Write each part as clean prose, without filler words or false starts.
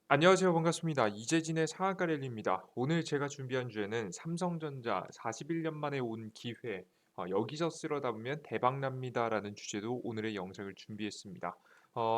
안녕하세요. 반갑습니다. 이재진의 상한가 랠리입니다. 오늘 제가 준비한 주제는 삼성전자 41년 만에 온 기회, 여기서 쓸어 담으면 대박 납니다라는 주제로 오늘의 영상을 준비했습니다.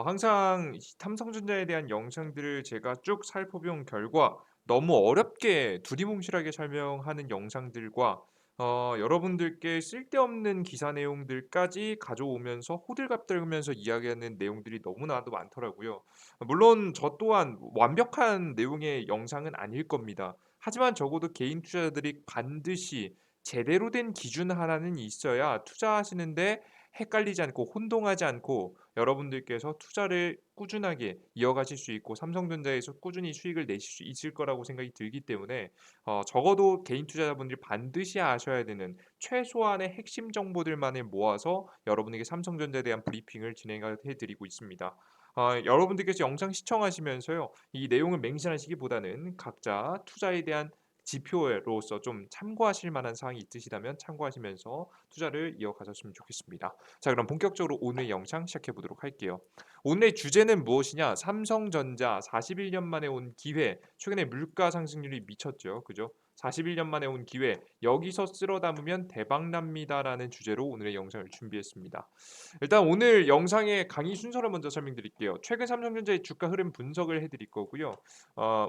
항상 이 삼성전자에 대한 영상들을 제가 쭉 살펴본 결과 너무 어렵게 두리뭉실하게 설명하는 영상들과 여러분들께 쓸데없는 기사 내용들까지 가져오면서 호들갑 떨면서 이야기하는 내용들이 너무나도 많더라고요. 물론 저 또한 완벽한 내용의 영상은 아닐 겁니다. 하지만 적어도 개인 투자자들이 반드시 제대로 된 기준 하나는 있어야 투자하시는데 헷갈리지 않고 혼동하지 않고 여러분들께서 투자를 꾸준하게 이어가실 수 있고 삼성전자에서 꾸준히 수익을 내실 수 있을 거라고 생각이 들기 때문에 적어도 개인 투자자분들이 반드시 아셔야 되는 최소한의 핵심 정보들만을 모아서 여러분에게 삼성전자에 대한 브리핑을 진행해 드리고 있습니다. 여러분들께서 영상 시청하시면서요. 이 내용을 맹신하시기보다는 각자 투자에 대한 지표로서 좀 참고하실 만한 사항이 있으시다면 참고하시면서 투자를 이어가셨으면 좋겠습니다. 자, 그럼 본격적으로 오늘 영상 시작해 보도록 할게요. 오늘의 주제는 무엇이냐? 삼성전자 41년 만에 온 기회. 최근에 물가 상승률이 미쳤죠. 그죠? 41년 만에 온 기회. 여기서 쓸어 담으면 대박 납니다라는 주제로 오늘의 영상을 준비했습니다. 일단 오늘 영상의 강의 순서를 먼저 설명드릴게요. 최근 삼성전자의 주가 흐름 분석을 해드릴 거고요.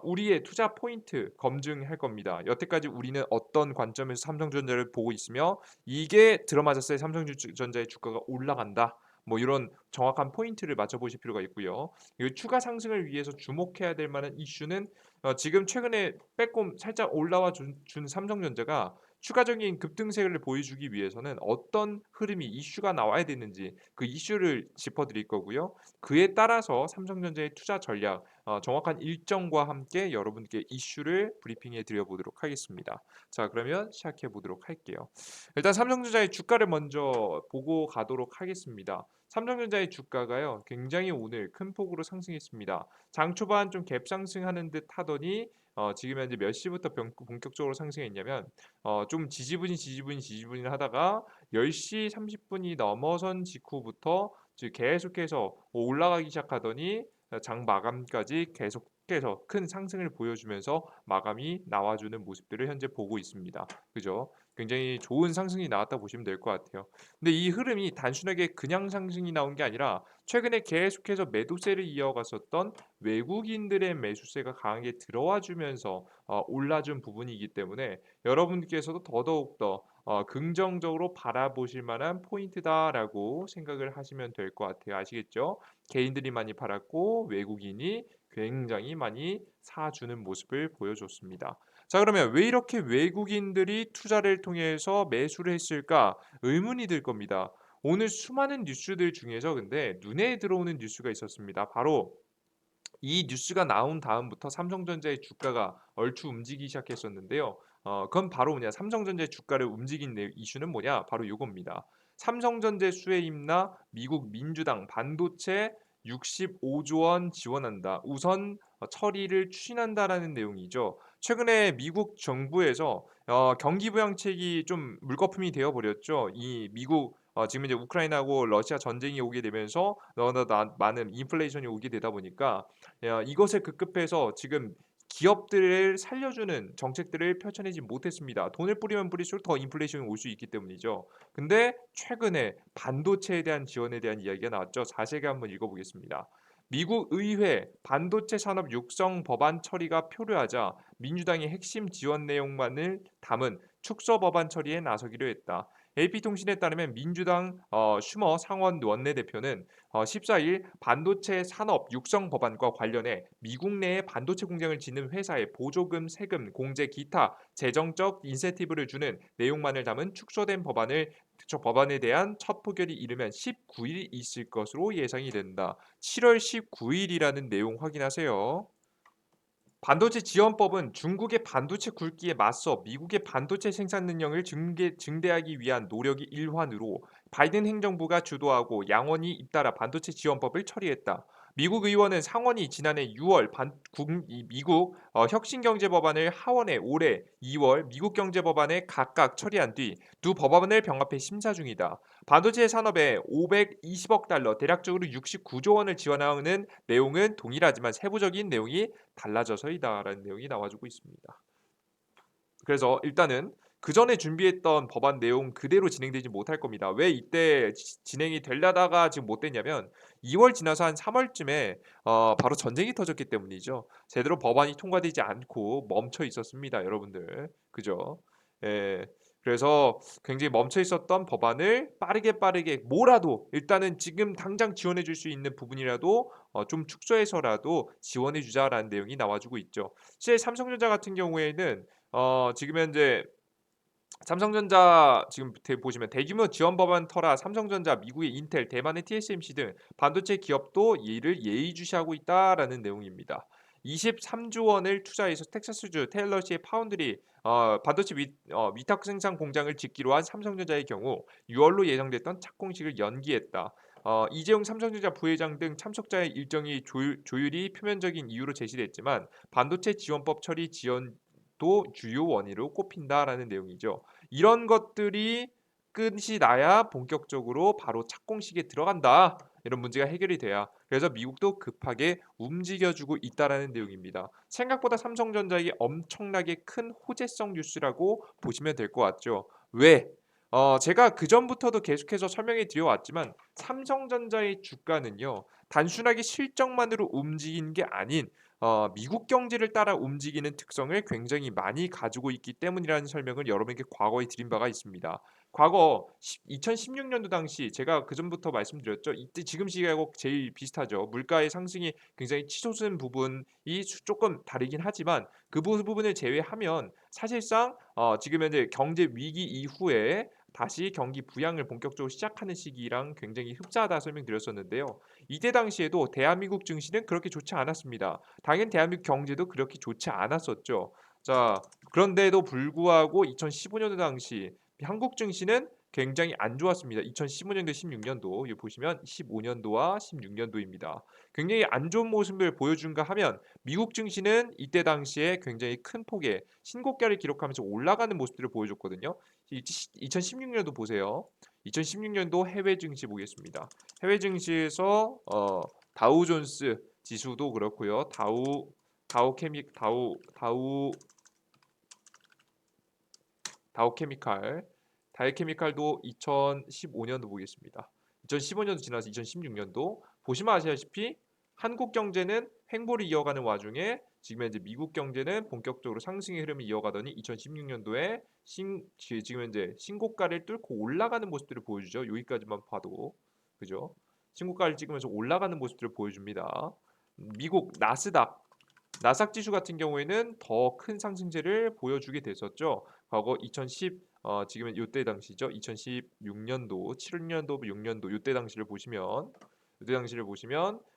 우리의 투자 포인트 검증할 겁니다. 여태까지 우리는 어떤 관점에서 삼성전자를 보고 있으며 이게 들어맞았을 때 삼성전자의 주가가 올라간다. 뭐 이런 정확한 포인트를 맞춰보실 필요가 있고요. 이 추가 상승을 위해서 주목해야 될 만한 이슈는 지금 최근에 빼꼼 살짝 올라와 준 삼성전자가 추가적인 급등세를 보여주기 위해서는 어떤 흐름이 이슈가 나와야 되는지 그 이슈를 짚어드릴 거고요. 그에 따라서 삼성전자의 투자 전략, 정확한 일정과 함께 여러분께 이슈를 브리핑해 드려 보도록 하겠습니다. 자, 그러면 시작해 보도록 할게요. 일단 삼성전자의 주가를 먼저 보고 가도록 하겠습니다. 삼성전자의 주가가요, 굉장히 오늘 큰 폭으로 상승했습니다. 장 초반 좀 갭 상승하는 듯 하더니 지금 현재 몇 시부터 본격적으로 상승했냐면 좀 지지분이 하다가 10시 30분이 넘어선 직후부터 계속해서 올라가기 시작하더니 장 마감까지 계속해서 큰 상승을 보여주면서 마감이 나와주는 모습들을 현재 보고 있습니다. 그죠? 굉장히 좋은 상승이 나왔다 보시면 될 것 같아요. 근데 이 흐름이 단순하게 그냥 상승이 나온 게 아니라 최근에 계속해서 매도세를 이어갔었던 외국인들의 매수세가 강하게 들어와 주면서 올라준 부분이기 때문에 여러분께서도 더더욱더 긍정적으로 바라보실 만한 포인트다라고 생각을 하시면 될 것 같아요. 아시겠죠? 개인들이 많이 팔았고 외국인이 굉장히 많이 사주는 모습을 보여줬습니다. 자, 그러면 왜 이렇게 외국인들이 투자를 통해서 매수를 했을까 의문이 들 겁니다. 오늘 수많은 뉴스들 중에서 근데 눈에 들어오는 뉴스가 있었습니다. 바로 이 뉴스가 나온 다음부터 삼성전자의 주가가 얼추 움직이기 시작했었는데요. 그건 바로 뭐냐? 삼성전자의 주가를 움직인 이슈는 뭐냐? 바로 요겁니다. 삼성전자 수혜입나 미국 민주당 반도체 65조 원 지원한다. 우선 처리를 추진한다라는 내용이죠. 최근에 미국 정부에서 경기 부양책이 좀 물거품이 되어 버렸죠. 이 미국 지금 이제 우크라이나하고 러시아 전쟁이 오게 되면서 너무나 많은 인플레이션이 오게 되다 보니까 야, 이것에 급급해서 지금 기업들을 살려주는 정책들을 펼쳐내지 못했습니다. 돈을 뿌리면 뿌릴수록 더 인플레이션이 올 수 있기 때문이죠. 근데 최근에 반도체에 대한 지원에 대한 이야기가 나왔죠. 자세히 한번 읽어보겠습니다. 미국 의회 반도체 산업 육성 법안 처리가 표류하자 민주당이 핵심 지원 내용만을 담은 축소 법안 처리에 나서기로 했다. AP통신에 따르면 민주당 슈머 상원 원내대표는 14일 반도체 산업 육성 법안과 관련해 미국 내에 반도체 공장을 짓는 회사에 보조금, 세금, 공제, 기타 재정적 인센티브를 주는 내용만을 담은 축소된 법안에 대한 첫 표결이 이르면 19일 있을 것으로 예상이 된다. 7월 19일이라는 내용 확인하세요. 반도체 지원법은 중국의 반도체 굵기에 맞서 미국의 반도체 생산 능력을 증대하기 위한 노력의 일환으로 바이든 행정부가 주도하고 양원이 잇따라 반도체 지원법을 처리했다. 미국 의원은 상원이 지난해 6월 미국 혁신경제법안을 하원에 올해 2월 미국 경제법안에 각각 처리한 뒤 두 법안을 병합해 심사 중이다. 반도체 산업에 520억 달러, 대략적으로 69조 원을 지원하는 내용은 동일하지만 세부적인 내용이 달라져서이다라는 내용이 나와주고 있습니다. 그래서 일단은 그 전에 준비했던 법안 내용 그대로 진행되지 못할 겁니다. 왜 이때 진행이 되려다가 지금 못 됐냐면 2월 지나서 한 3월쯤에 바로 전쟁이 터졌기 때문이죠. 제대로 법안이 통과되지 않고 멈춰 있었습니다, 여러분들. 그죠? 예. 그래서 굉장히 멈춰 있었던 법안을 빠르게 뭐라도 일단은 지금 당장 지원해 줄 수 있는 부분이라도 좀 축소해서라도 지원해 주자라는 내용이 나와주고 있죠. 실제 삼성전자 같은 경우에는 지금 현재 삼성전자 지금 보시면 대규모 지원 법안 터라 삼성전자, 미국의 인텔, 대만의 TSMC 등 반도체 기업도 이를 예의주시하고 있다라는 내용입니다. 23조 원을 투자해서 텍사스주 테일러시의 파운드리 반도체 위탁 생산 공장을 짓기로 한 삼성전자의 경우 6월로 예정됐던 착공식을 연기했다. 이재용 삼성전자 부회장 등 참석자의 일정이 조율이 표면적인 이유로 제시됐지만 반도체 지원법 처리 지연도 주요 원인으로 꼽힌다라는 내용이죠. 이런 것들이 끝이 나야 본격적으로 바로 착공식에 들어간다. 이런 문제가 해결이 돼야. 그래서 미국도 급하게 움직여주고 있다라는 내용입니다. 생각보다 삼성전자에게 엄청나게 큰 호재성 뉴스라고 보시면 될 것 같죠. 왜? 제가 그 전부터도 계속해서 설명해 드려왔지만 삼성전자의 주가는요 단순하게 실적만으로 움직이는 게 아닌 미국 경제를 따라 움직이는 특성을 굉장히 많이 가지고 있기 때문이라는 설명을 여러분에게 과거에 드린 바가 있습니다. 과거 2016년도 당시 제가 그 전부터 말씀드렸죠. 이때 지금 시기하고 제일 비슷하죠. 물가의 상승이 굉장히 치솟은 부분이 조금 다르긴 하지만 그 부분을 제외하면 사실상 지금 현재 경제 위기 이후에 다시 경기 부양을 본격적으로 시작하는 시기랑 굉장히 흡사하다 설명드렸었는데요. 이때 당시에도 대한민국 증시는 그렇게 좋지 않았습니다. 당연 대한민국 경제도 그렇게 좋지 않았었죠. 자, 그런데도 불구하고 2015년도 당시 한국 증시는 굉장히 안 좋았습니다. 2015년도, 16년도 여기 보시면 15년도와 16년도입니다. 굉장히 안 좋은 모습을 보여준가 하면 미국 증시는 이때 당시에 굉장히 큰 폭의 신고가를 기록하면서 올라가는 모습들을 보여줬거든요. 2016년도 보세요. 2016년도 해외 증시 보겠습니다. 해외 증시에서 다우존스 지수도 그렇고요. 다우케미칼 다이케미칼도 2015년도 보겠습니다. 2015년도 지나서 2016년도 보시면 아시다시피 한국 경제는 횡보를 이어가는 와중에 지금 현재 미국 경제는 본격적으로 상승의 흐름을 이어가더니 2016년도에 지금 현재 신고가를 뚫고 올라가는 모습들을 보여주죠. 여기까지만 봐도 그죠? 신고가를 찍으면서 올라가는 모습들을 보여줍니다. 미국 나스닥 지수 같은 경우에는 더 큰 상승세를 보여주게 됐었죠. 과거 2010 지금은 이때 당시죠. 2016년도, 7년도, 6년도 이때 당시를 보시면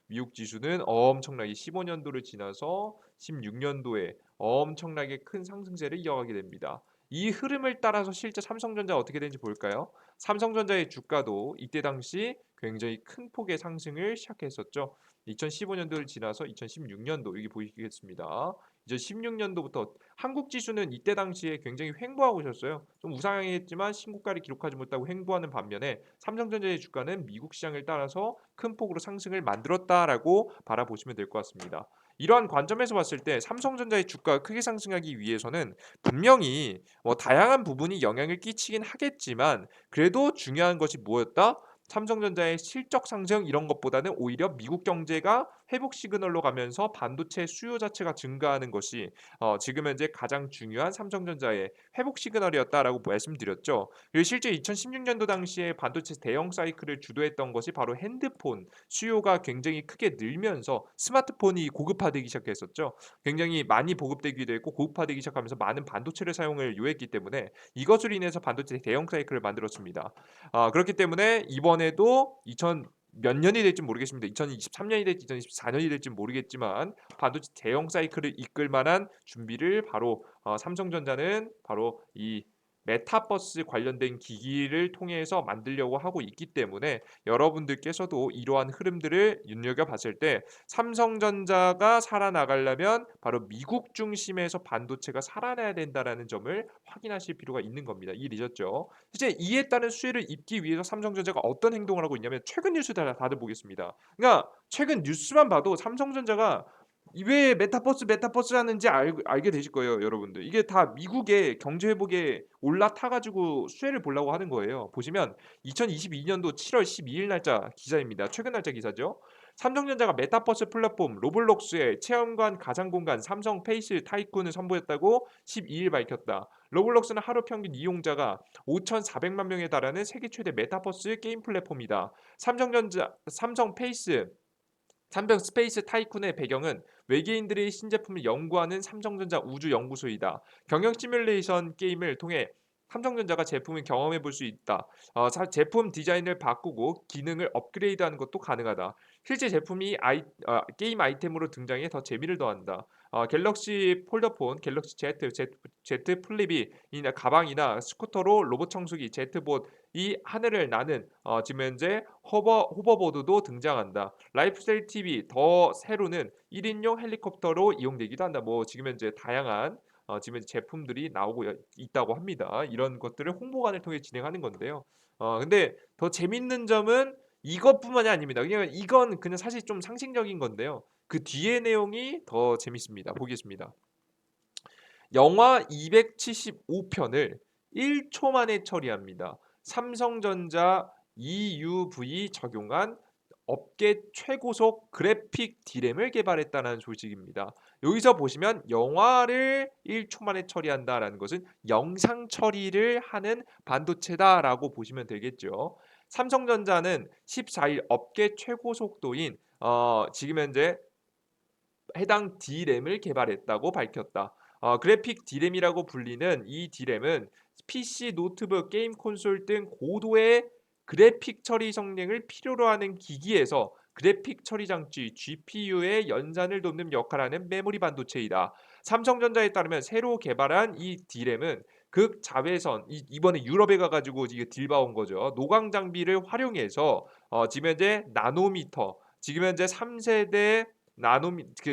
미국 지수는 엄청나게 15년도를 지나서 16년도에 엄청나게 큰 상승세를 이어가게 됩니다. 이 흐름을 따라서 실제 삼성전자 어떻게 되는지 볼까요? 삼성전자의 주가도 이때 당시 굉장히 큰 폭의 상승을 시작했었죠. 2015년도를 지나서 2016년도 여기 보이겠습니다. 2016년도부터 한국 지수는 이때 당시에 굉장히 횡보하고 있었어요. 좀 우상향했지만 신고가를 기록하지 못하고 횡보하는 반면에 삼성전자의 주가는 미국 시장을 따라서 큰 폭으로 상승을 만들었다라고 바라보시면 될 것 같습니다. 이러한 관점에서 봤을 때 삼성전자의 주가가 크게 상승하기 위해서는 분명히 다양한 부분이 영향을 끼치긴 하겠지만 그래도 중요한 것이 뭐였다? 삼성전자의 실적 상승 이런 것보다는 오히려 미국 경제가 회복 시그널로 가면서 반도체 수요 자체가 증가하는 것이 지금 현재 가장 중요한 삼성전자의 회복 시그널이었다라고 말씀드렸죠. 그리고 실제 2016년도 당시에 반도체 대형 사이클을 주도했던 것이 바로 핸드폰 수요가 굉장히 크게 늘면서 스마트폰이 고급화되기 시작했었죠. 굉장히 많이 보급되기도 했고 고급화되기 시작하면서 많은 반도체를 사용을 요했기 때문에 이것으로 인해서 반도체 대형 사이클을 만들었습니다. 그렇기 때문에 이번에도 2000 몇 년이 될지 모르겠습니다. 2023년이 될지 2024년이 될지 모르겠지만 반도체 대형 사이클을 이끌 만한 준비를 바로 삼성전자는 바로 이 메타버스 관련된 기기를 통해서 만들려고 하고 있기 때문에 여러분들께서도 이러한 흐름들을 눈여겨봤을 때 삼성전자가 살아나가려면 바로 미국 중심에서 반도체가 살아나야 된다라는 점을 확인하실 필요가 있는 겁니다. 이해되셨죠? 이제 이에 따른 수혜를 입기 위해서 삼성전자가 어떤 행동을 하고 있냐면 최근 뉴스 다들 보겠습니다. 그러니까 최근 뉴스만 봐도 삼성전자가 왜 메타버스 하는지 알게 되실 거예요, 여러분들. 이게 다 미국의 경제 회복에 올라타 가지고 수혜를 보려고 하는 거예요. 보시면 2022년도 7월 12일 날짜 기사입니다. 최근 날짜 기사죠. 삼성전자가 메타버스 플랫폼 로블록스의 체험관 가상 공간 삼성 페이스 타이쿤을 선보였다고 12일 밝혔다. 로블록스는 하루 평균 이용자가 5,400만 명에 달하는 세계 최대 메타버스 게임 플랫폼이다. 삼성 스페이스 타이쿤의 배경은 외계인들의 신제품을 연구하는 삼성전자 우주연구소이다. 경영 시뮬레이션 게임을 통해 삼성전자가 제품을 경험해 볼 수 있다. 제품 디자인을 바꾸고 기능을 업그레이드하는 것도 가능하다. 실제 제품이 게임 아이템으로 등장해 더 재미를 더한다. 갤럭시 폴더폰, 갤럭시 Z 플립이 가방이나 스쿠터로 로봇 청소기, Z봇이 하늘을 나는 지금 현재 호버보드도 등장한다. 라이프스타일 TV 더 세로는 1인용 헬리콥터로 이용되기도 한다. 뭐 지금 현재 다양한 지금 현재 제품들이 나오고 있다고 합니다. 이런 것들을 홍보관을 통해 진행하는 건데요. 근데 더 재밌는 점은 이것뿐만이 아닙니다. 그냥 이건 그냥 사실 좀 상식적인 건데요. 그 뒤에 내용이 더 재밌습니다. 보겠습니다. 영화 275편을 1초 만에 처리합니다. 삼성전자 EUV 적용한 업계 최고속 그래픽 D램을 개발했다는 소식입니다. 여기서 보시면 영화를 1초 만에 처리한다라는 것은 영상 처리를 하는 반도체다라고 보시면 되겠죠. 삼성전자는 14일 업계 최고 속도인 지금 현재 해당 D램을 개발했다고 밝혔다. 그래픽 D램이라고 불리는 이 D램은 PC, 노트북, 게임 콘솔 등 고도의 그래픽 처리 성능을 필요로 하는 기기에서 그래픽 처리 장치 GPU의 연산을 돕는 역할을 하는 메모리 반도체이다. 삼성전자에 따르면 새로 개발한 이 D램은 극자외선 이번에 유럽에 가가지고 이게 딜바온 거죠. 노광 장비를 활용해서 지금 현재 나노미터 지금 현재 3세대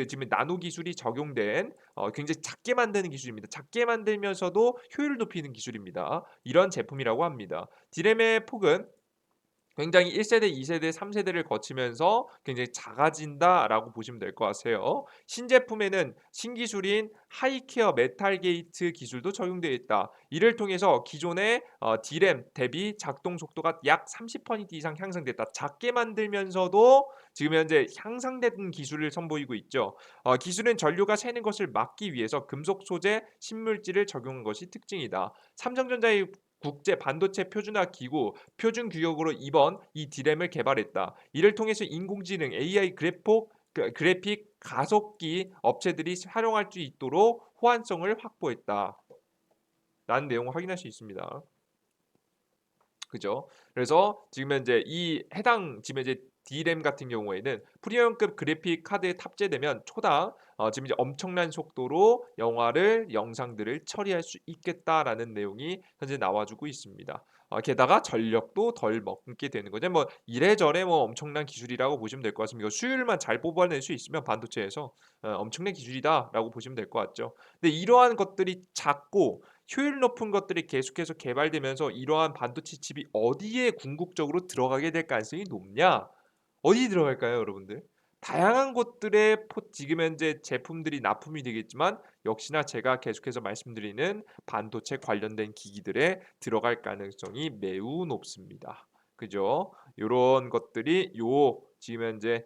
지금 나노 기술이 적용된 굉장히 작게 만드는 기술입니다. 작게 만들면서도 효율을 높이는 기술입니다. 이런 제품이라고 합니다. 디램의 폭은 굉장히 1세대, 2세대, 3세대를 거치면서 굉장히 작아진다라고 보시면 될 것 같아요. 신제품에는 신기술인 하이케어 메탈 게이트 기술도 적용되어 있다. 이를 통해서 기존의 D램 대비 작동 속도가 약 30% 이상 향상됐다. 작게 만들면서도 지금 현재 향상된 기술을 선보이고 있죠. 기술은 전류가 새는 것을 막기 위해서 금속 소재 신물질을 적용한 것이 특징이다. 삼성전자의 국제 반도체 표준화 기구 표준 규격으로 이번 이 디램을 개발했다. 이를 통해서 인공지능 AI 그래픽 가속기 업체들이 활용할 수 있도록 호환성을 확보했다. 라는 내용을 확인할 수 있습니다. 그죠? 그래서 지금 현재 이 해당 지금 이제 D램 같은 경우에는 프리미엄급 그래픽 카드에 탑재되면 초당 지금 이제 엄청난 속도로 영상들을 처리할 수 있겠다라는 내용이 현재 나와주고 있습니다. 게다가 전력도 덜 먹게 되는 거죠. 뭐 이래저래 뭐 엄청난 기술이라고 보시면 될 것 같습니다. 이거 수율만 잘 뽑아낼 수 있으면 반도체에서 엄청난 기술이다라고 보시면 될 것 같죠. 근데 이러한 것들이 작고 효율 높은 것들이 계속해서 개발되면서 이러한 반도체 칩이 어디에 궁극적으로 들어가게 될 가능성이 높냐? 어디 들어갈까요, 여러분들? 다양한 곳들의 지금 현재 제품들이 납품이 되겠지만 역시나 제가 계속해서 말씀드리는 반도체 관련된 기기들에 들어갈 가능성이 매우 높습니다. 그죠? 요런 것들이 지금 현재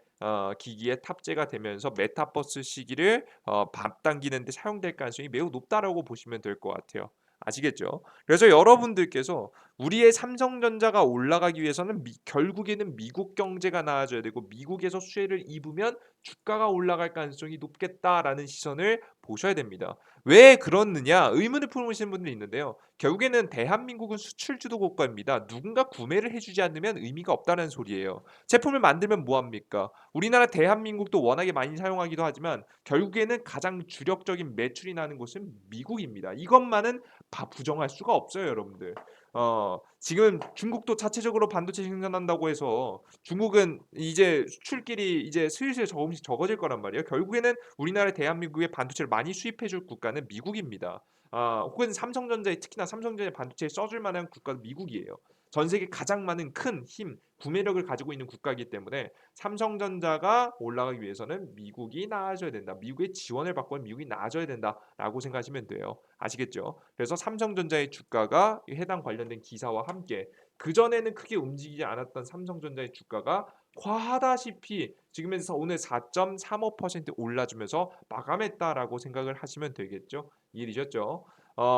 기기에 탑재가 되면서 메타버스 시기를 앞당기는 데 사용될 가능성이 매우 높다라고 보시면 될 것 같아요. 아시겠죠? 그래서 여러분들께서 우리의 삼성전자가 올라가기 위해서는 결국에는 미국 경제가 나아져야 되고 미국에서 수혜를 입으면 주가가 올라갈 가능성이 높겠다라는 시선을 보셔야 됩니다. 왜 그렇느냐 의문을 품으시는 분들이 있는데요. 결국에는 대한민국은 수출주도 국가입니다. 누군가 구매를 해주지 않으면 의미가 없다는 소리예요. 제품을 만들면 뭐합니까? 우리나라 대한민국도 워낙에 많이 사용하기도 하지만 결국에는 가장 주력적인 매출이 나는 곳은 미국입니다. 이것만은 부정할 수가 없어요, 여러분들. 지금 중국도 자체적으로 반도체 생산한다고 해서 중국은 이제 수출길이 이제 슬슬 조금씩 적어질 거란 말이에요. 결국에는 우리나라 대한민국에 반도체를 많이 수입해 줄 국가는 미국입니다. 혹은 삼성전자에 특히나 삼성전자 반도체에 써줄 만한 국가는 미국이에요. 전 세계 가장 많은 큰 힘, 구매력을 가지고 있는 국가이기 때문에 삼성전자가 올라가기 위해서는 미국이 나아져야 된다. 미국의 지원을 받고 미국이 나아져야 된다라고 생각하시면 돼요. 아시겠죠? 그래서 삼성전자의 주가가 해당 관련된 기사와 함께 그전에는 크게 움직이지 않았던 삼성전자의 주가가 과하다시피 지금에서 오늘 4.35% 올라주면서 마감했다라고 생각을 하시면 되겠죠. 이해되셨죠?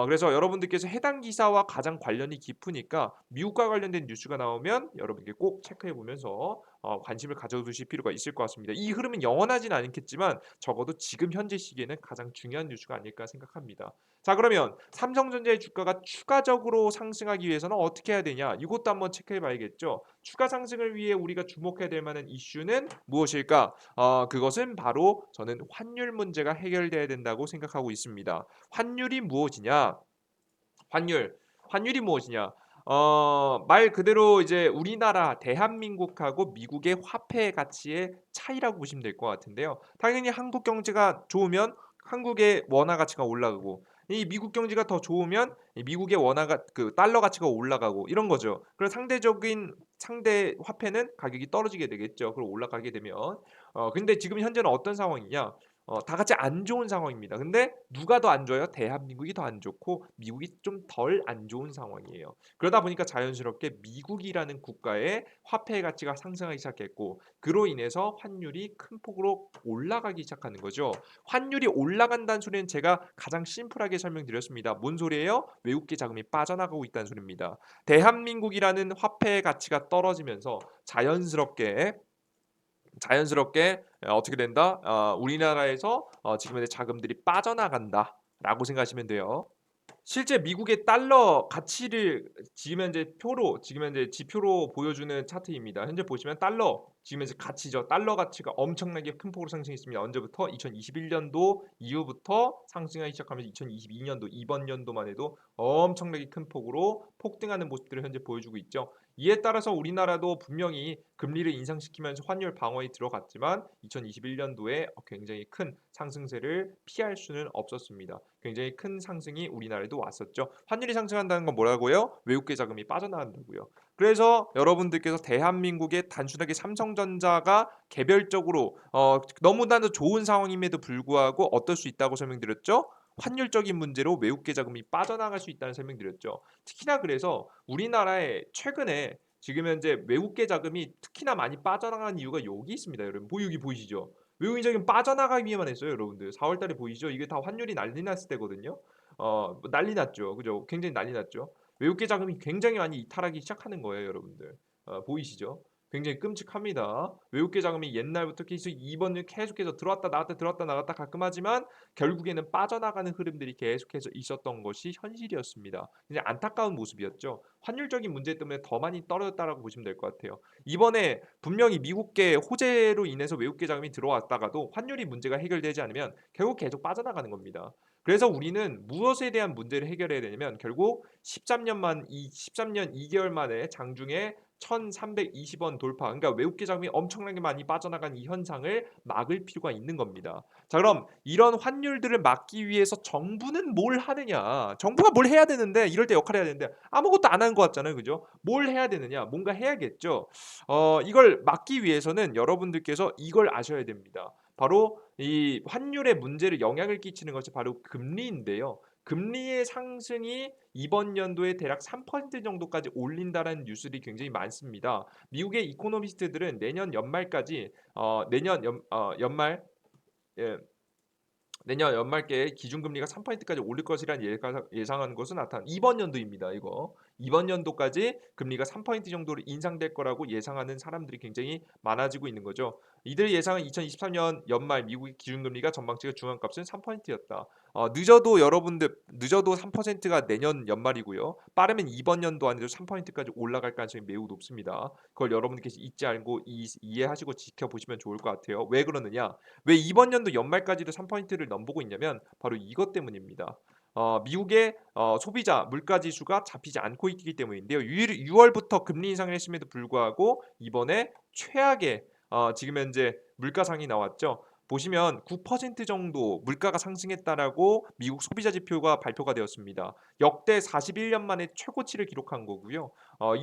그래서 여러분들께서 해당 기사와 가장 관련이 깊으니까 미국과 관련된 뉴스가 나오면 여러분께 꼭 체크해 보면서 관심을 가져두실 필요가 있을 것 같습니다. 이 흐름은 영원하지는 않겠지만 적어도 지금 현재 시기에는 가장 중요한 뉴스가 아닐까 생각합니다. 자, 그러면 삼성전자의 주가가 추가적으로 상승하기 위해서는 어떻게 해야 되냐? 이것도 한번 체크해 봐야겠죠. 추가 상승을 위해 우리가 주목해야 될 만한 이슈는 무엇일까? 그것은 바로 저는 환율 문제가 해결돼야 된다고 생각하고 있습니다. 환율이 무엇이냐? 환율. 환율이 무엇이냐? 말 그대로 이제 우리나라 대한민국하고 미국의 화폐 가치의 차이라고 보시면 될 것 같은데요. 당연히 한국 경제가 좋으면 한국의 원화 가치가 올라가고 이 미국 경제가 더 좋으면 이 미국의 원화가 그 달러 가치가 올라가고 이런 거죠. 그런 상대적인 상대 화폐는 가격이 떨어지게 되겠죠. 그리고 올라가게 되면. 근데 지금 현재는 어떤 상황이냐? 다 같이 안 좋은 상황입니다. 근데 누가 더 안 좋아요? 대한민국이 더 안 좋고 미국이 좀 덜 안 좋은 상황이에요. 그러다 보니까 자연스럽게 미국이라는 국가의 화폐 가치가 상승하기 시작했고 그로 인해서 환율이 큰 폭으로 올라가기 시작하는 거죠. 환율이 올라간다는 소리는 제가 가장 심플하게 설명드렸습니다. 뭔 소리예요? 외국계 자금이 빠져나가고 있다는 소리입니다. 대한민국이라는 화폐 가치가 떨어지면서 자연스럽게 어떻게 된다? 우리나라에서 지금 현재 자금들이 빠져나간다라고 생각하시면 돼요. 실제 미국의 달러 가치를 지금 현재 지표로 보여주는 차트입니다. 현재 보시면 달러 지금 현재 가치죠. 달러 가치가 엄청나게 큰 폭으로 상승했습니다. 언제부터? 2021년도 이후부터 상승하기 시작하면서 2022년도 이번 연도만 해도 엄청나게 큰 폭으로 폭등하는 모습들을 현재 보여주고 있죠. 이에 따라서 우리나라도 분명히 금리를 인상시키면서 환율 방어에 들어갔지만 2021년도에 굉장히 큰 상승세를 피할 수는 없었습니다. 굉장히 큰 상승이 우리나라에도 왔었죠. 환율이 상승한다는 건 뭐라고요? 외국계 자금이 빠져나간다고요. 그래서 여러분들께서 대한민국의 단순하게 삼성전자가 개별적으로 너무나도 좋은 상황임에도 불구하고 어떨 수 있다고 설명드렸죠? 환율적인 문제로 외국계 자금이 빠져나갈 수 있다는 설명드렸죠. 특히나 그래서 우리나라에 최근에 지금 현재 외국계 자금이 특히나 많이 빠져나가는 이유가 여기 있습니다. 여러분 여기 보이시죠? 외국인 자금 빠져나가기 위해만 했어요, 여러분들. 4월 달에 보이시죠? 이게 다 환율이 난리 났을 때거든요. 난리 났죠. 그죠? 굉장히 난리 났죠. 외국계 자금이 굉장히 많이 이탈하기 시작하는 거예요, 여러분들. 보이시죠? 굉장히 끔찍합니다. 외국계 자금이 옛날부터 계속 이번에 계속해서 들어왔다 나갔다 들어왔다 나갔다 가끔 하지만 결국에는 빠져나가는 흐름들이 계속해서 있었던 것이 현실이었습니다. 이제 안타까운 모습이었죠. 환율적인 문제 때문에 더 많이 떨어졌다라고 보시면 될 것 같아요. 이번에 분명히 미국계 호재로 인해서 외국계 자금이 들어왔다가도 환율이 문제가 해결되지 않으면 결국 계속 빠져나가는 겁니다. 그래서 우리는 무엇에 대한 문제를 해결해야 되냐면 결국 13년 2개월 만에 장중에 1,320원 돌파. 그러니까 외국계 자금이 엄청나게 많이 빠져나간 이 현상을 막을 필요가 있는 겁니다. 자, 그럼 이런 환율들을 막기 위해서 정부는 뭘 하느냐? 정부가 뭘 해야 되는데 이럴 때 역할을 해야 되는데 아무것도 안 하는 것 같잖아요. 그죠? 뭘 해야 되느냐? 뭔가 해야겠죠. 이걸 막기 위해서는 여러분들께서 이걸 아셔야 됩니다. 바로 이 환율에 문제를 영향을 끼치는 것이 바로 금리인데요. 금리의 상승이 이번 연도에 대략 3% 정도까지 올린다라는 뉴스들이 굉장히 많습니다. 미국의 이코노미스트들은 내년 연말까지 연말 예, 내년 연말께 기준금리가 3%까지 오를 것이라는 예상하는 것은 나타난 이번 연도입니다. 이거 이번 연도까지 금리가 3% 정도로 인상될 거라고 예상하는 사람들이 굉장히 많아지고 있는 거죠. 이들 예상은 2023년 연말 미국의 기준금리가 전망치가 중앙값은 3%였다. 늦어도 여러분들 늦어도 3%가 내년 연말이고요. 빠르면 이번 연도 안에도 3%까지 올라갈 가능성이 매우 높습니다. 그걸 여러분들께서 잊지 않고 이해하시고 지켜보시면 좋을 것 같아요. 왜 그러느냐? 왜 이번 연도 연말까지도 3%를 넘보고 있냐면 바로 이것 때문입니다. 미국의 소비자 물가 지수가 잡히지 않고 있기 때문인데요. 6월부터 금리 인상을 했음에도 불구하고 이번에 최악의 지금 현재 물가상이 나왔죠. 보시면 9% 정도 물가가 상승했다라고 미국 소비자 지표가 발표가 되었습니다. 역대 41년 만에 최고치를 기록한 거고요.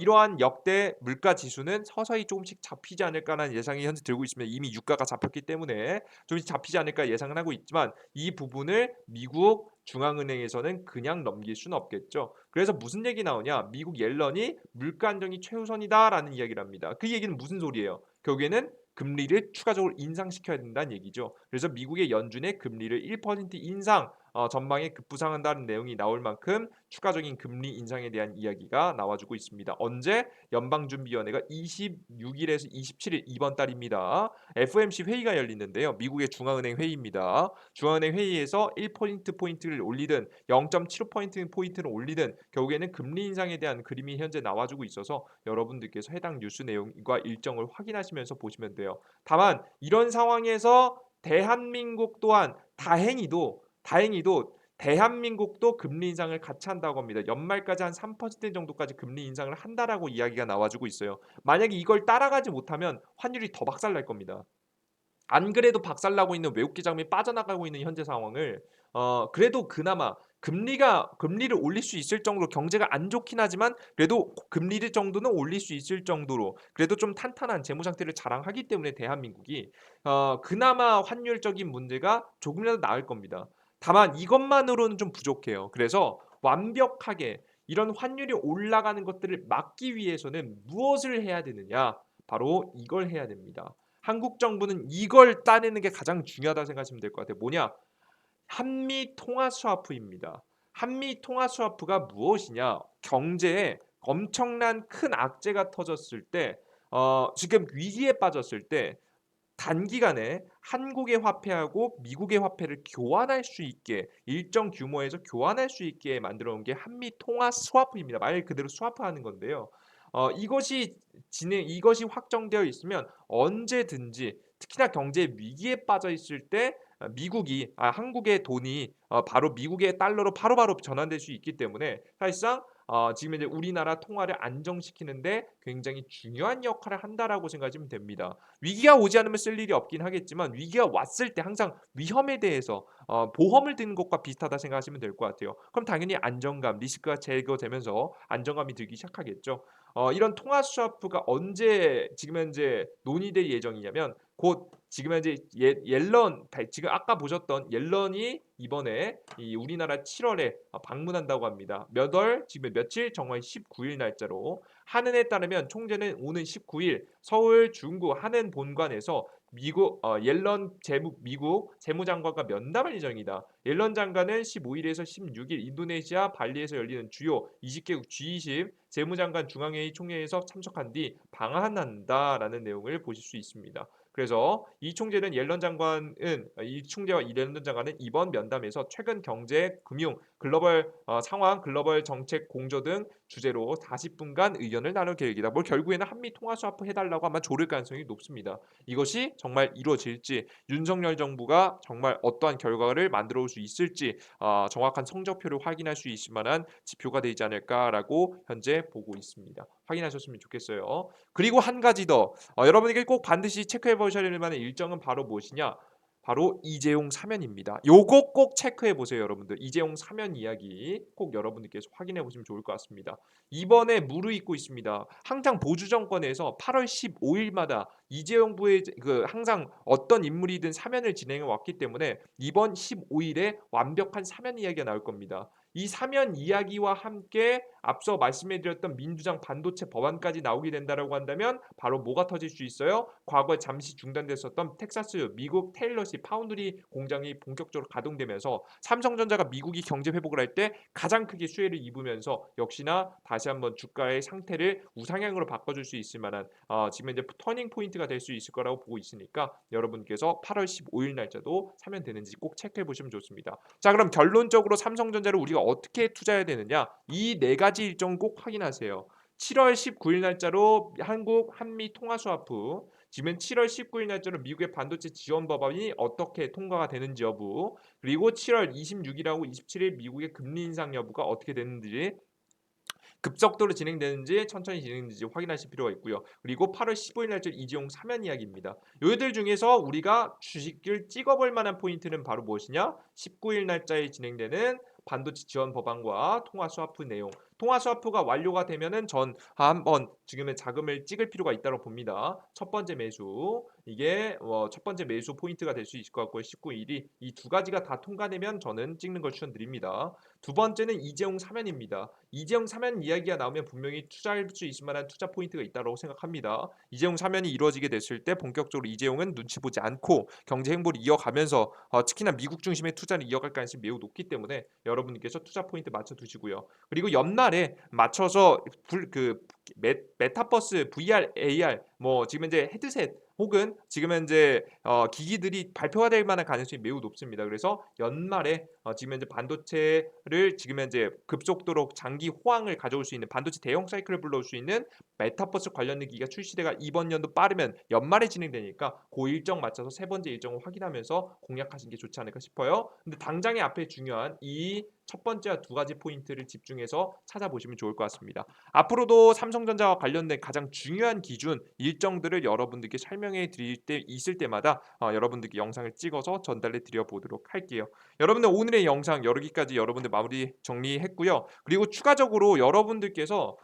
이러한 역대 물가 지수는 서서히 조금씩 잡히지 않을까라는 예상이 현재 들고 있습니다. 이미 유가가 잡혔기 때문에 조금씩 잡히지 않을까 예상을 하고 있지만 이 부분을 미국 중앙은행에서는 그냥 넘길 수는 없겠죠. 그래서 무슨 얘기 나오냐? 미국 옐런이 물가 안정이 최우선이다라는 이야기를 합니다. 그 얘기는 무슨 소리예요? 결국에는 금리를 추가적으로 인상시켜야 된다는 얘기죠. 그래서 미국의 연준의 금리를 1% 인상 전망에 급부상한다는 내용이 나올 만큼 추가적인 금리 인상에 대한 이야기가 나와주고 있습니다. 언제? 연방준비위원회가 26일에서 27일 이번 달입니다. FOMC 회의가 열리는데요. 미국의 중앙은행 회의입니다. 중앙은행 회의에서 1%포인트를 올리든 0.75%포인트를 올리든 결국에는 금리 인상에 대한 그림이 현재 나와주고 있어서 여러분들께서 해당 뉴스 내용과 일정을 확인하시면서 보시면 돼요. 다만 이런 상황에서 대한민국 또한 다행히도 대한민국도 금리 인상을 같이 한다고 합니다. 연말까지 한 3% 정도까지 금리 인상을 한다라고 이야기가 나와주고 있어요. 만약에 이걸 따라가지 못하면 환율이 더 박살날 겁니다. 안 그래도 박살나고 있는 외국 기자금이 빠져나가고 있는 현재 상황을 그래도 그나마 금리를 올릴 수 있을 정도로 경제가 안 좋긴 하지만 그래도 금리를 정도는 올릴 수 있을 정도로 그래도 좀 탄탄한 재무 상태를 자랑하기 때문에 대한민국이 그나마 환율적인 문제가 조금이라도 나을 겁니다. 다만 이것만으로는 좀 부족해요. 그래서 완벽하게 이런 환율이 올라가는 것들을 막기 위해서는 무엇을 해야 되느냐? 바로 이걸 해야 됩니다. 한국 정부는 이걸 따내는 게 가장 중요하다고 생각하시면 될 것 같아요. 뭐냐? 한미 통화 스와프입니다. 한미 통화 스와프가 무엇이냐? 경제에 엄청난 큰 악재가 터졌을 때, 지금 위기에 빠졌을 때 단기간에 한국의 화폐하고 미국의 화폐를 교환할 수 있게 일정 규모에서 교환할 수 있게 만들어 놓은 게 한미 통화 스와프입니다. 말 그대로 스와프하는 건데요. 이것이 확정되어 있으면 언제든지 특히나 경제 위기에 빠져 있을 때 한국의 돈이 바로 미국의 달러로 바로바로 전환될 수 있기 때문에 사실상 지금 이제 우리나라 통화를 안정시키는데 굉장히 중요한 역할을 한다라고 생각하시면 됩니다. 위기가 오지 않으면 쓸 일이 없긴 하겠지만 위기가 왔을 때 항상 위험에 대해서 보험을 드는 것과 비슷하다 생각하시면 될 것 같아요. 그럼 당연히 안정감, 리스크가 제거되면서 안정감이 들기 시작하겠죠. 이런 통화 스와프가 언제 지금 현재 논의될 예정이냐면 곧 지금 현재 지금 아까 보셨던 옐런이 이번에 이 우리나라 7월에 방문한다고 합니다. 몇 월? 지금 며칠? 정말 19일 날짜로 한은에 따르면 총재는 오는 19일 서울 중구 한은 본관에서 미국 재무장관과 면담할 예정이다. 옐런 장관은 15일에서 16일 인도네시아 발리에서 열리는 주요 20개국 G20 재무장관 중앙회의 총회에서 참석한 뒤 방한한다라는 내용을 보실 수 있습니다. 그래서 이 총재와 옐런 장관은 이번 면담에서 최근 경제, 금융, 글로벌 상황, 글로벌 정책 공조 등 주제로 40분간 의견을 나눌 계획이다. 뭐 결국에는 한미 통화 스와프 해달라고 아마 조를 가능성이 높습니다. 이것이 정말 이루어질지 윤석열 정부가 정말 어떠한 결과를 만들어 올 수 있을지 정확한 성적표를 확인할 수 있을 만한 지표가 되지 않을까라고 현재 보고 있습니다. 확인하셨으면 좋겠어요. 그리고 한 가지 더 여러분에게 꼭 반드시 체크해 보셔야 될 만한 일정은 바로 무엇이냐? 바로 이재용 사면입니다. 요거 꼭 체크해 보세요, 여러분들. 이재용 사면 이야기 꼭 여러분들께서 확인해 보시면 좋을 것 같습니다. 이번에 무르익고 있습니다. 항상 보수 정권에서 8월 15일마다 이재용 부의 항상 어떤 인물이든 사면을 진행해 왔기 때문에 이번 15일에 완벽한 사면 이야기가 나올 겁니다. 이 사면 이야기와 함께 앞서 말씀해 드렸던 민주당 반도체 법안까지 나오게 된다라고 한다면 바로 뭐가 터질 수 있어요? 과거에 잠시 중단됐었던 텍사스 미국 테일러시 파운드리 공장이 본격적으로 가동되면서 삼성전자가 미국이 경제 회복을 할 때 가장 크게 수혜를 입으면서 역시나 다시 한번 주가의 상태를 우상향으로 바꿔줄 수 있을 만한 지금 이제 터닝 포인트가 될 수 있을 거라고 보고 있으니까 여러분께서 8월 15일 날짜도 사면 되는지 꼭 체크해 보시면 좋습니다. 자, 그럼 결론적으로 삼성전자를 우리가 어떻게 투자해야 되느냐? 이 네 가지 일정 꼭 확인하세요. 7월 19일 날짜로 한국 한미 통화 스와프, 지금 7월 19일 날짜로 미국의 반도체 지원 법안이 어떻게 통과가 되는지 여부, 그리고 7월 26일하고 27일 미국의 금리 인상 여부가 어떻게 되는지, 급속도로 진행되는지 천천히 진행되는지 확인하실 필요가 있고요. 그리고 8월 15일 날짜 이재용 사면 이야기입니다. 요들 중에서 우리가 주식을 찍어볼 만한 포인트는 바로 무엇이냐? 19일 날짜에 진행되는 반도체 지원 법안과 통화 스와프 내용. 통화 스와프가 완료가 되면은 전 한번 지금의 자금을 찍을 필요가 있다고 봅니다. 첫 번째 매수, 이게 첫 번째 매수 포인트가 될 수 있을 것 같고요. 19일이 이 두 가지가 다 통과되면 저는 찍는 걸 추천드립니다. 두 번째는 이재용 사면입니다. 이재용 사면 이야기가 나오면 분명히 투자할 수 있을 만한 투자 포인트가 있다고 생각합니다. 이재용 사면이 이루어지게 됐을 때 본격적으로 이재용은 눈치 보지 않고 경제 행보를 이어가면서 특히나 미국 중심의 투자를 이어갈 가능성이 매우 높기 때문에 여러분께서 투자 포인트 맞춰 두시고요. 그리고 연말에 맞춰서 메타버스, VR, AR 뭐 지금 이제 헤드셋 혹은 지금 현재 기기들이 발표가 될 만한 가능성이 매우 높습니다. 그래서 연말에 지금 현재 반도체를 지금 현재 급속도로 장기 호황을 가져올 수 있는 반도체 대형 사이클을 불러올 수 있는 메타버스 관련된 기기가 출시대가 이번 연도 빠르면 연말에 진행되니까 그 일정 맞춰서 세 번째 일정을 확인하면서 공략하시는 게 좋지 않을까 싶어요. 근데 당장의 앞에 중요한 이 첫 번째와 두 가지 포인트를 집중해서 찾아보시면 좋을 것 같습니다. 앞으로도 삼성전자와 관련된 가장 중요한 기준 일정들을 여러분들께 설명해 드릴 때 있을 때마다 여러분들께 영상을 찍어서 전달해 드려 보도록 할게요. 여러분들 오늘의 영상 여기까지 여러분들 마무리 정리했고요. 그리고 추가적으로 여러분들께서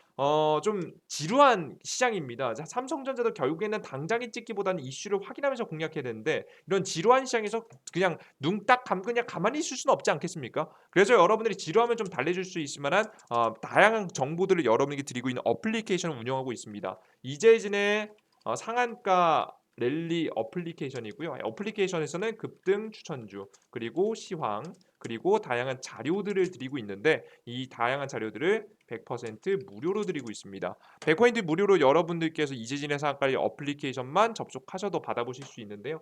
좀 지루한 시장입니다. 자, 삼성전자도 결국에는 당장에 찍기보다는 이슈를 확인하면서 공략해야 되는데 이런 지루한 시장에서 그냥 눈 딱 감고 그냥 가만히 있을 수는 없지 않겠습니까? 그래서 여러분들이 지루하면 좀 달래줄 수 있을 만한 다양한 정보들을 여러분에게 드리고 있는 어플리케이션을 운영하고 있습니다. 이재진의 상한가 랠리 어플리케이션이고요. 어플리케이션에서는 급등 추천주 그리고 시황 그리고 다양한 자료들을 드리고 있는데 이 다양한 자료들을 100% 무료로 드리고 있습니다. 100% 무료로 여러분들께서 이재진의 상한가 어플리케이션만 접속하셔도 받아보실 수 있는데요.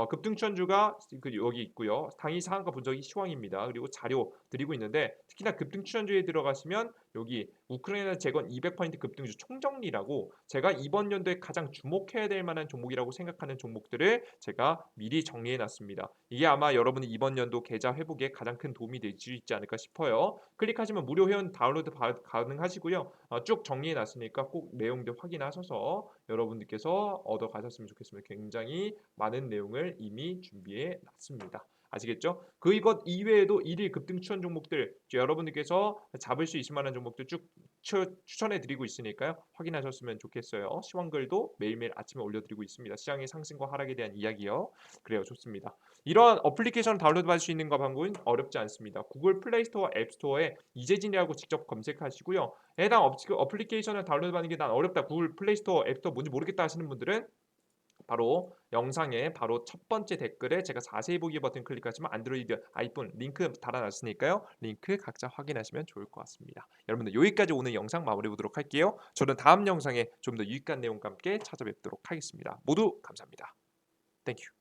급등 추천주가 여기 있고요. 당일 상한가 분석이 시황입니다. 그리고 자료 드리고 있는데 특히나 급등 추천주에 들어가시면 여기 우크라이나 재건 200% 급등주 총정리라고 제가 이번 연도에 가장 주목해야 될 만한 종목이라고 생각하는 종목들을 제가 미리 정리해 놨습니다. 이게 아마 여러분이 이번 연도 계좌 회복에 가장 큰 도움이 될 수 있지 않을까 싶어요. 클릭하시면 무료 회원 다운로드 가능하시고요. 쭉 정리해 놨으니까 꼭 내용들 확인하셔서 여러분들께서 얻어 가셨으면 좋겠습니다. 굉장히 많은 내용을 이미 준비해 놨습니다. 아시겠죠? 그것 이외에도 일일 급등 추천 종목들 여러분들께서 잡을 수 있을 만한 종목들 쭉 추천해 드리고 있으니까요. 확인하셨으면 좋겠어요. 시황글도 매일매일 아침에 올려드리고 있습니다. 시장의 상승과 하락에 대한 이야기요. 그래요. 좋습니다. 이런 어플리케이션 다운로드 받을 수 있는 방법은 어렵지 않습니다. 구글 플레이스토어 앱스토어에 이재진이라고 직접 검색하시고요. 해당 어플리케이션을 다운로드 받는 게 난 어렵다. 구글 플레이스토어 앱스토어 뭔지 모르겠다 하시는 분들은 바로 영상의 바로 첫 번째 댓글에 제가 자세히 보기 버튼 클릭하시면 안드로이드, 아이폰 링크 달아놨으니까요. 링크 각자 확인하시면 좋을 것 같습니다. 여러분들 여기까지 오늘 영상 마무리 보도록 할게요. 저는 다음 영상에 좀 더 유익한 내용과 함께 찾아뵙도록 하겠습니다. 모두 감사합니다. 땡큐.